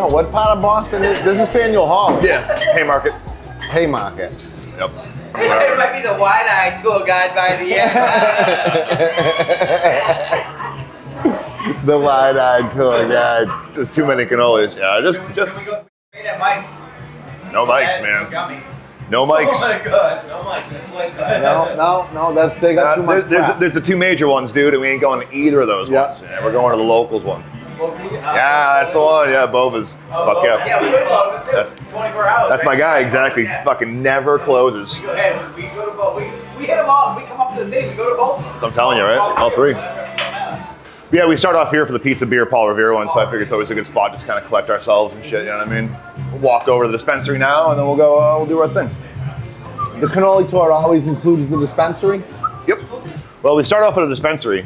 No, what part of Boston is this? Is Faneuil Hall. Yeah, Haymarket. Haymarket. Yep. It might be the wide-eyed tour guide by the end. The wide-eyed tour guide. There's too many cannolis. Yeah, just Can we go straight at Mike's? no mics, man. Gummies. No mics. Oh my god, no Mike's. No, they got too much press. There's the two major ones, dude, and we ain't going to either of those ones. Yeah, we're going to the locals one. Yeah, that's the one. Yeah, Bova's. Fuck yeah. Yeah, we go to Bova's too. That's- 24 hours. That's my guy, exactly. Yeah. Fucking never closes. We go to both. We hit them all. We come up to the city. We go to both. I'm telling you, right? All three. Yeah, we start off here for the pizza beer Paul Revere one, so I figure it's always a good spot just kind of collect ourselves and shit, you know what I mean? We'll walk over to the dispensary now, and then we'll go, we'll do our thing. The cannoli tour always includes the dispensary? Yep. Well, we start off at a dispensary,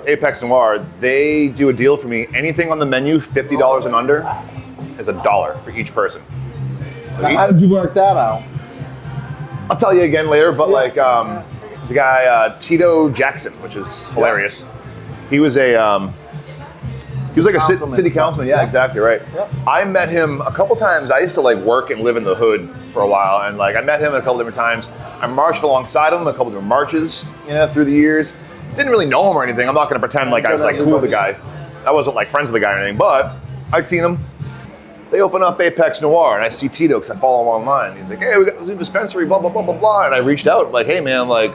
Apex Noir. They do a deal for me. Anything on the menu, $50 and under, is $1 for each person. So Now, how did you work that out? I'll tell you again later, but like, there's a guy, Tito Jackson, which is hilarious. He was like a city councilman. Yeah, exactly right. Yep. I met him a couple times. I used to like work and live in the hood for a while, and like I met him a couple different times. I marched alongside him a couple different marches, you know, through the years. Didn't really know him or anything. I'm not going to pretend like I was like cool with the guy. I wasn't like friends with the guy or anything, but I'd seen him. They open up Apex Noir, and I see Tito because I follow him online. He's like, "Hey, we got this new dispensary, blah blah blah blah blah." And I reached out, like, "Hey man, like,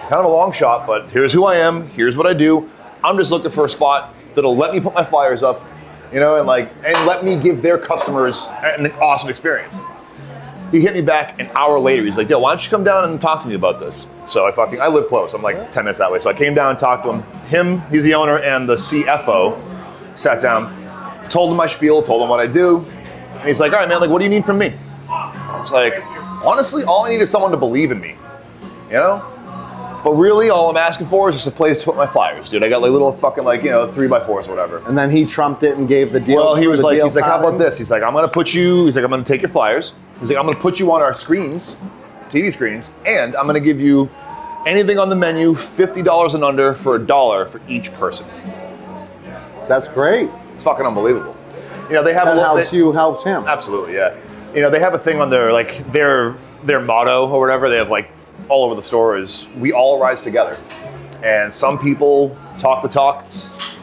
kind of a long shot, but here's who I am. Here's what I do. I'm just looking for a spot that'll let me put my flyers up, you know, and let me give their customers an awesome experience." He hit me back an hour later. He's like, "Yo, why don't you come down and talk to me about this?" So I live close. I'm like 10 minutes that way. So I came down and talked to him. He's the owner, and the CFO sat down, told him my spiel, told him what I do. And he's like, "All right, man, like, what do you need from me?" It's like, honestly, all I need is someone to believe in me, you know? But really, all I'm asking for is just a place to put my flyers, dude. I got like little fucking 3x4s or whatever. And then he trumped it and gave the deal. Well, he's like, how pattern. about this? He's like, I'm gonna take your flyers. He's like, I'm gonna put you on our screens, TV screens, and I'm gonna give you anything on the menu, $50 and under for $1 for each person. That's great. It's fucking unbelievable. You know, they have That a little helps you, helps him. Absolutely, yeah. You know, they have a thing on their their motto or whatever. They have like all over the store is "We all rise together," and some people talk the talk.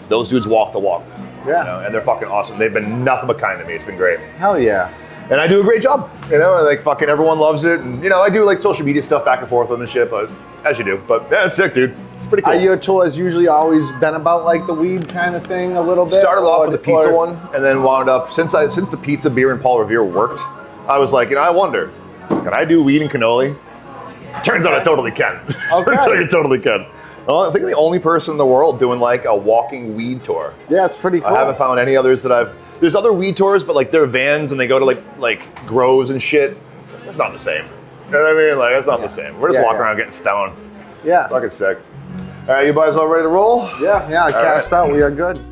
Those dudes walk the walk. Yeah. You know, and they're fucking awesome. They've been nothing but kind to me. It's been great. Hell yeah. And I do a great job, you know, and like fucking everyone loves it. And, you know, I do like social media stuff back and forth with them and shit, but as you do. But yeah, it's sick, dude. It's pretty cool. Are your tours usually always been about like the weed kind of thing a little bit? Started off with the pizza one and then wound up, since the pizza, beer, and Paul Revere worked, I was like, you know, I wonder, can I do weed and cannoli? Turns out I totally can. Okay. Turns out you totally can. Well, I think I'm the only person in the world doing like a walking weed tour. Yeah, it's pretty cool. I haven't found any others that there's other weed tours, but like they're vans and they go to like groves and shit. It's not the same. You know what I mean? Like, it's not the same. We're just walking around getting stoned. Yeah. Fucking sick. All right, you guys all ready to roll? Yeah, I cashed out. We are good.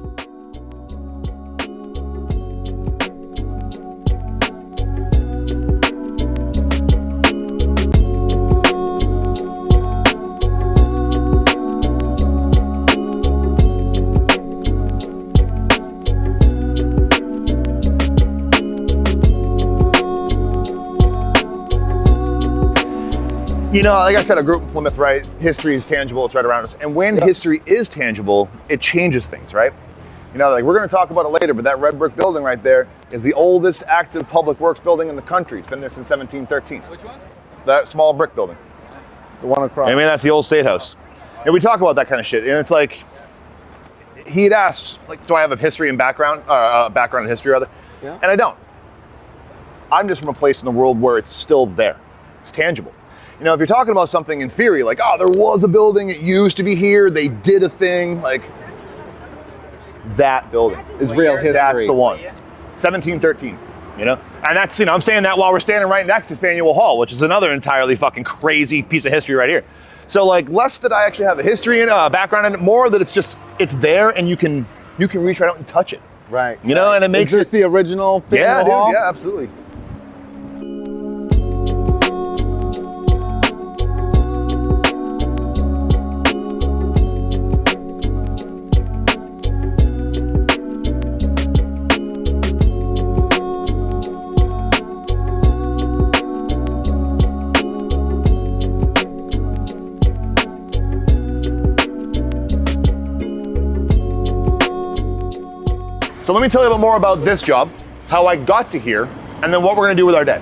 You know, like I said, I grew up in Plymouth, right? History is tangible, it's right around us. And when history is tangible, it changes things, right? You know, like we're gonna talk about it later, but that red brick building right there is the oldest active public works building in the country. It's been there since 1713. Which one? That small brick building. The one across. I mean, that's the old State House. And we talk about that kind of shit. And it's like, he had asked, like, do I have a history and background, background in history rather? Yeah. And I don't. I'm just from a place in the world where it's still there. It's tangible. You know, if you're talking about something in theory, like, oh, there was a building, it used to be here, they did a thing, like, that building is real history. That's the one. 1713, you know? And that's, you know, I'm saying that while we're standing right next to Faneuil Hall, which is another entirely fucking crazy piece of history right here. So, like, less that I actually have a history and a background in it, more that it's there and you can reach right out and touch it. Right. You know, and it makes Is this the original Faneuil Hall? Dude, yeah, absolutely. So let me tell you a bit more about this job, how I got to here, and then what we're gonna do with our day.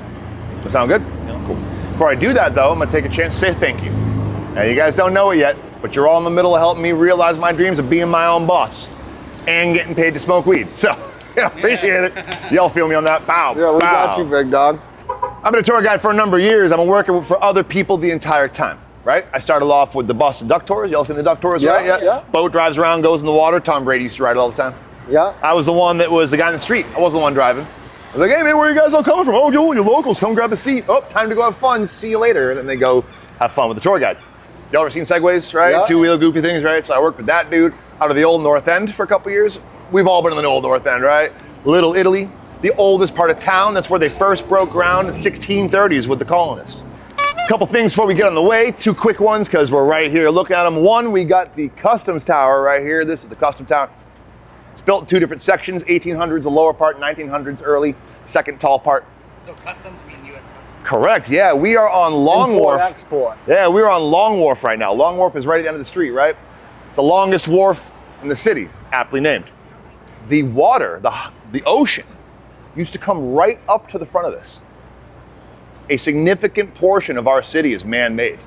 Does that sound good? Yeah. Cool. Before I do that though, I'm gonna take a chance to say thank you. Now you guys don't know it yet, but you're all in the middle of helping me realize my dreams of being my own boss and getting paid to smoke weed. So, appreciate it. Y'all feel me on that? Bow, Yeah, we bow. got you, big dog. I've been a tour guide for a number of years. I've been working for other people the entire time, right? I started off with the Boston Duck Tours. Y'all seen the Duck Tours, Yeah, right? yeah. Boat drives around, goes in the water. Tom Brady used to ride it all the time. Yeah. I was the one that was the guy in the street. I wasn't the one driving. I was like, hey man, where are you guys all coming from? Oh, you locals, come grab a seat. Oh, time to go have fun. See you later. And then they go have fun with the tour guide. Y'all ever seen Segways, right? Yeah. Two-wheel goofy things, right? So I worked with that dude out of the old North End for a couple years. We've all been in the old North End, right? Little Italy, the oldest part of town. That's where they first broke ground in the 1630s with the colonists. A couple things before we get on the way, two quick ones because we're right here. Look at them. One, we got the Customs Tower right here. This is the Customs Tower. It's built in two different sections, 1800s, the lower part, 1900s, early, second tall part. So customs mean U.S. customs. Correct, yeah, we are on Long Import, Wharf. export. Yeah, we're on Long Wharf right now. Long Wharf is right at the end of the street, right? It's the longest wharf in the city, aptly named. The water, the ocean, used to come right up to the front of this. A significant portion of our city is man-made.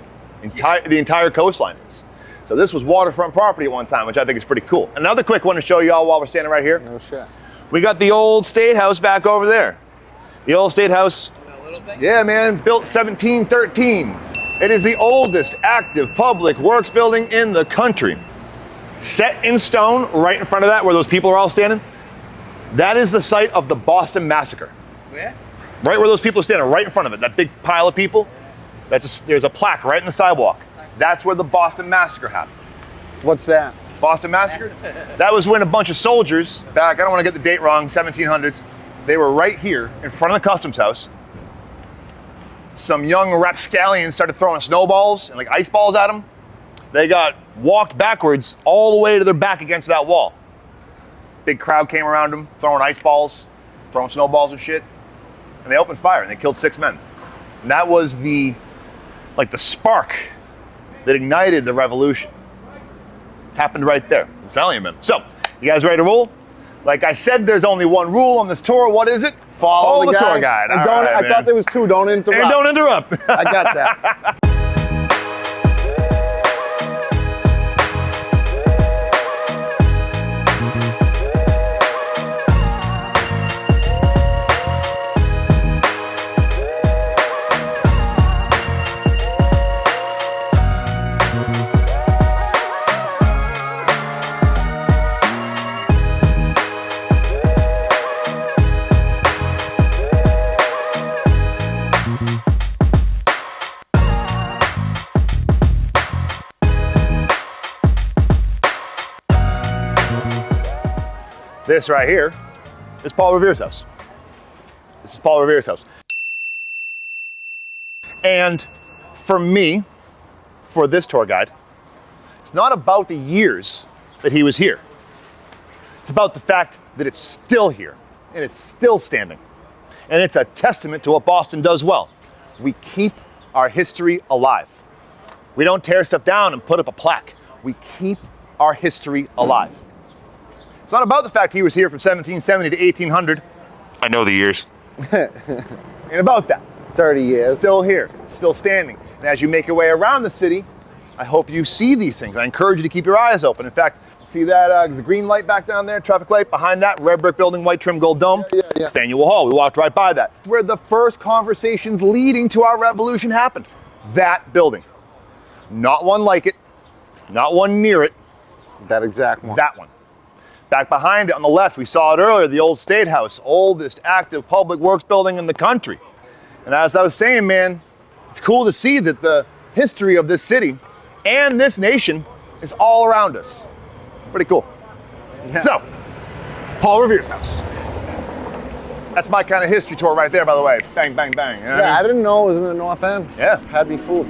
The entire coastline is. So this was waterfront property at one time, which I think is pretty cool. Another quick one to show y'all while we're standing right here. No shit. We got the old State House back over there. The old State House. A little thing? Yeah, man, built 1713. It is the oldest active public works building in the country. Set in stone, right in front of that, where those people are all standing. That is the site of the Boston Massacre. Where? Right where those people are standing, right in front of it, that big pile of people. There's a plaque right in the sidewalk. That's where the Boston Massacre happened. What's that? Boston Massacre? That was when a bunch of soldiers back, I don't want to get the date wrong, 1700s, they were right here in front of the customs house. Some young rapscallions started throwing snowballs and like ice balls at them. They got walked backwards all the way to their back against that wall. Big crowd came around them, throwing ice balls, throwing snowballs and shit. And they opened fire and they killed 6 men. And that was the spark that ignited the revolution. Happened right there. I'm telling you, man. So, you guys ready to roll? Like I said, there's only one rule on this tour. What is it? Follow the tour guide. And All right, I man. thought there was two. Don't interrupt. And don't interrupt. I got that. This right here is Paul Revere's house. This is Paul Revere's house. And for me, for this tour guide, it's not about the years that he was here. It's about the fact that it's still here and it's still standing. And it's a testament to what Boston does well. We keep our history alive. We don't tear stuff down and put up a plaque. We keep our history alive. It's not about the fact he was here from 1770 to 1800. I know the years. Ain't about that. 30 years. Still here, still standing. And as you make your way around the city, I hope you see these things. I encourage you to keep your eyes open. In fact, see that the green light back down there, traffic light behind that, red brick building, white trim gold dome? Yeah. Faneuil Hall, we walked right by that. Where the first conversations leading to our revolution happened. That building. Not one like it, not one near it, That exact one. that one. Back behind it on the left, we saw it earlier, the old State House, oldest active public works building in the country. And as I was saying, man, it's cool to see that the history of this city and this nation is all around us. Pretty cool. Yeah. So, Paul Revere's house. That's my kind of history tour right there, by the way. Bang, bang, bang. You know what I Yeah, I mean? didn't know it was in the North End. Yeah. Had me fooled.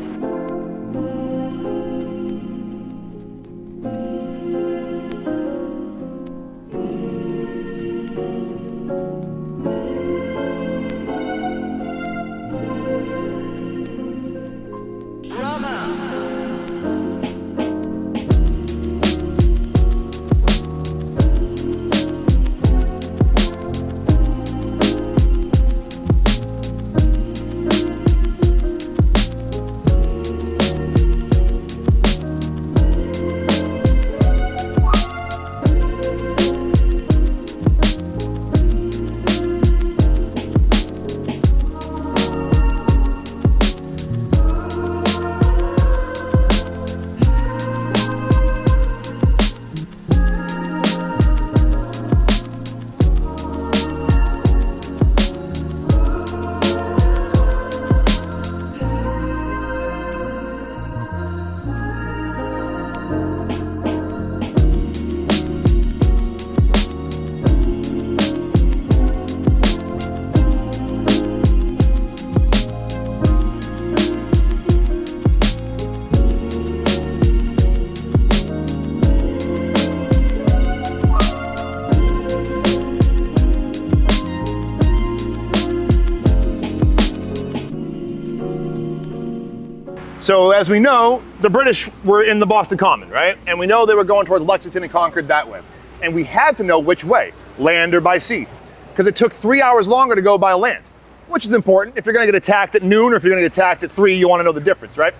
So as we know, the British were in the Boston Common, right? And we know they were going towards Lexington and Concord that way. And we had to know which way, land or by sea, because it took 3 hours longer to go by land, which is important. If you're gonna get attacked at noon or if you're gonna get attacked at 3, you wanna know the difference, right?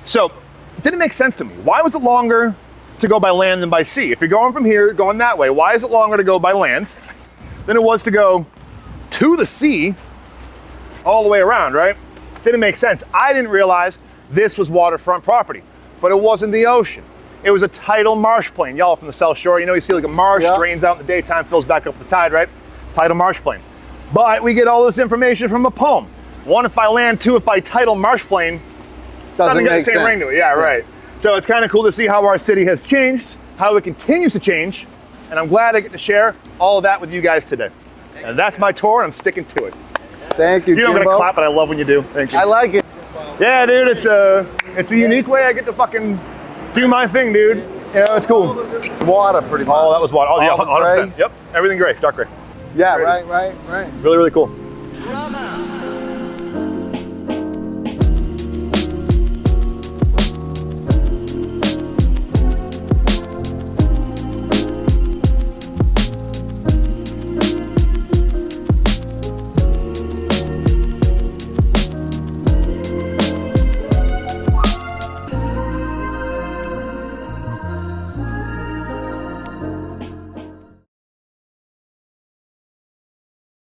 So it didn't make sense to me. Why was it longer to go by land than by sea? If you're going from here, going that way, why is it longer to go by land than it was to go to the sea all the way around, right? Didn't make sense. I didn't realize this was waterfront property, but it wasn't the ocean. It was a tidal marsh plain. Y'all from the South Shore, you know, you see like a marsh drains out in the daytime, fills back up the tide, right? Tidal marsh plain. But we get all this information from a poem. 1 if by land, 2 if by tidal marsh plain. Doesn't get the same ring to it. Yeah, right. So it's kind of cool to see how our city has changed, how it continues to change, and I'm glad I get to share all of that with you guys today. And that's my tour, and I'm sticking to it. Thank you, Jimbo. You don't gotta clap, but I love when you do. Thank you. I like it. Yeah, dude, it's a unique way I get to fucking do my thing, dude. You know, it's cool. Water, pretty much. Oh, that was water. Oh, yeah, All the 100%. gray? Yep, everything gray, dark gray. Yeah, Great. right. Really, really cool. Brother.